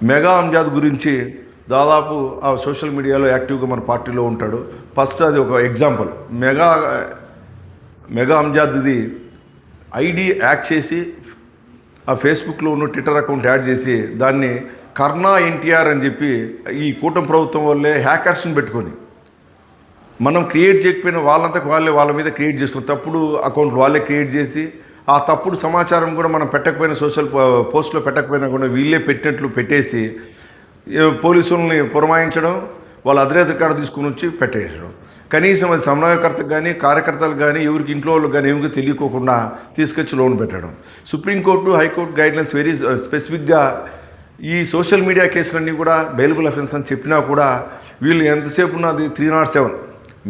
Mega Amjad గురించి దాదాపు ఆ సోషల్ మీడియాలో యాక్టివ్గా మన పార్టీలో ఉంటాడు. ఫస్ట్ అది ఒక ఎగ్జాంపుల్. మెగా అంజాద్ది ఐడి యాక్ట్ చేసి ఆ ఫేస్బుక్లో ఉన్న ట్విట్టర్ అకౌంట్ యాడ్ చేసి దాన్ని కర్ణా ఎన్టీఆర్ అని చెప్పి ఈ కూటమి ప్రభుత్వం వల్లే హ్యాకర్స్ని పెట్టుకొని మనం క్రియేట్ చేయకపోయినా వాళ్ళంతకు వాళ్ళ మీద క్రియేట్ చేసుకుని తప్పుడు అకౌంట్లు వాళ్ళే క్రియేట్ చేసి ఆ తప్పుడు సమాచారం కూడా మనం పెట్టకపోయినా సోషల్ పోస్ట్లో పెట్టకపోయినా కూడా వీళ్ళే పెట్టినట్లు పెట్టేసి పోలీసుల్ని పురమాయించడం, వాళ్ళ అధినేత కాడ తీసుకుని వచ్చి పెట్టేయడం. కనీసం అది సమన్వయకర్తకు కానీ కార్యకర్తలకు కానీ ఎవరికి ఇంట్లో వాళ్ళకి కానీ ఎవరికి తెలియకోకుండా తీసుకొచ్చి లోన్ పెట్టడం. సుప్రీంకోర్టు హైకోర్టు గైడ్లైన్స్ వెరీ స్పెసిఫిక్గా ఈ సోషల్ మీడియా కేసులన్నీ కూడా బెయిలబుల్ అఫెన్స్ అని చెప్పినా కూడా వీళ్ళు ఎంతసేపు ఉన్నది 307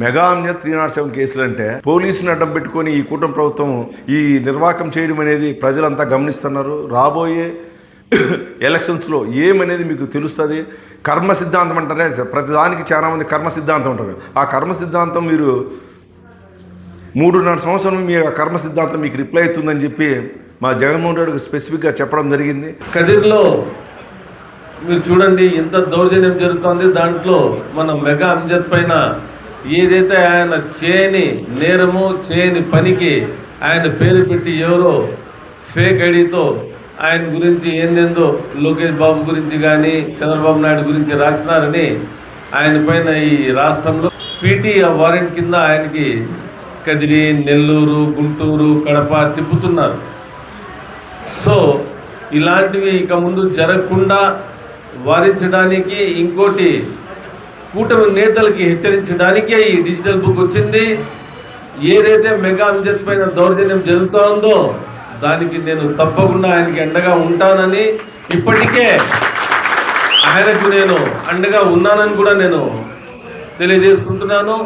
మెగా అంజాద్ 307 కేసులు అంటే పోలీసుని అడ్డం పెట్టుకొని ఈ కూటమి ప్రభుత్వం ఈ నిర్వాకం చేయడం అనేది ప్రజలంతా గమనిస్తున్నారు. రాబోయే ఎలక్షన్స్లో ఏమనేది మీకు తెలుస్తుంది. కర్మ సిద్ధాంతం అంటారే, ప్రతిదానికి చాలామంది కర్మ సిద్ధాంతం అంటారు. ఆ కర్మ సిద్ధాంతం మీరు 3.5 సంవత్సరం మీ కర్మ సిద్ధాంతం మీకు రిప్లై అవుతుందని చెప్పి మా జగన్మోహన్ రెడ్డికి స్పెసిఫిక్గా చెప్పడం జరిగింది. కదిర్లో మీరు చూడండి ఎంత దౌర్జన్యం జరుగుతుంది. దాంట్లో మన మెగా అంజద్ పైన ఏదైతే ఆయన చేయని నేరము చేయని పనికి ఆయన పేరు పెట్టి ఎవరో ఫేక్ ఐడితో ఆయన గురించి ఏందేందో లోకేష్ బాబు గురించి కానీ చంద్రబాబు నాయుడు గురించి రాసినారని ఆయన పైన ఈ రాష్ట్రంలో పీటీ వారెంట్ కింద ఆయనకి కదిరి, నెల్లూరు, గుంటూరు, కడప తిప్పుతున్నారు. సో ఇలాంటివి ఇక ముందు జరగకుండా వారించడానికి ఇంకోటి కూటమి నేతలకి హెచ్చరించడానికే ఈ డిజిటల్ బుక్ వచ్చింది. ఏదైతే మెగా అంజద్ పైన దౌర్జన్యం జరుగుతోందో దానికి నేను తప్పకుండా ఆయనకి అండగా ఉంటానని, ఇప్పటికే ఆయనకు నేను అండగా ఉన్నానని కూడా నేను తెలియజేసుకుంటున్నాను.